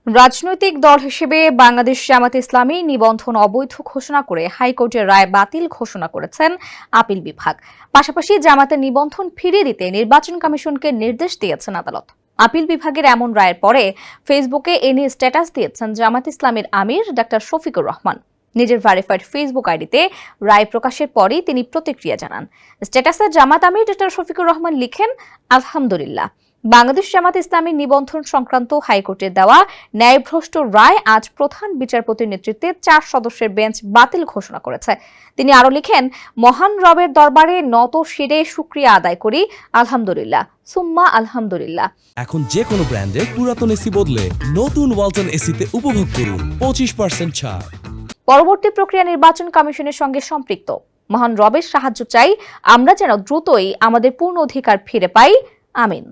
রাজনৈতিক দল হিসেবে বাংলাদেশ জামায়াতে ইসলামী নিবন্ধন অবৈধ ঘোষণা করে হাইকোর্টের রায় বাতিল ঘোষণা করেছেন আপিল বিভাগ। পাশাপাশি জামায়াতের নিবন্ধন ফিরিয়ে দিতে নির্বাচন কমিশনকে নির্দেশ দিয়েছেন আদালত। আপিল বিভাগের এমন রায়ের পরে ফেসবুকে এ নিয়ে স্ট্যাটাস দিয়েছেন জামায়াত ইসলামীর আমির ডক্টর শফিকুর রহমান। নিজের ভেরিফাইড ফেসবুক আইডিতে রায় প্রকাশের পরই তিনি প্রতিক্রিয়া জানান। স্ট্যাটাসে জামায়াত আমির ডক্টর শফিকুর রহমান লিখেন, আলহামদুলিল্লাহ, বাংলাদেশ জামায়াত ইসলামী নিবন্ধন সংক্রান্ত হাইকোর্টের দেওয়া ন্যায়ভ্রষ্ট রায় আজ প্রধান বিচারপতির নেতৃত্বে 4 সদস্যের বেঞ্চ বাতিল ঘোষণা করেছে। তিনি আরো লিখেন, মহান রবের দরবারে নত শিরে শুকরিয়া আদায় করি, আলহামদুলিল্লাহ, সুম্মা আলহামদুলিল্লাহ। এখন যে কোনো ব্র্যান্ডের পুরাতন এসি বদলে নতুন ওয়ালটন এসিতে উপভোগ করুন 25% ছাড়। পরবর্তী প্রক্রিয়া নির্বাচন কমিশনের সঙ্গে সম্পৃক্ত। মহান রবের সাহায্য চাই, আমরা যেন দ্রুতই আমাদের পূর্ণ অধিকার ফিরে পাই। আমিন।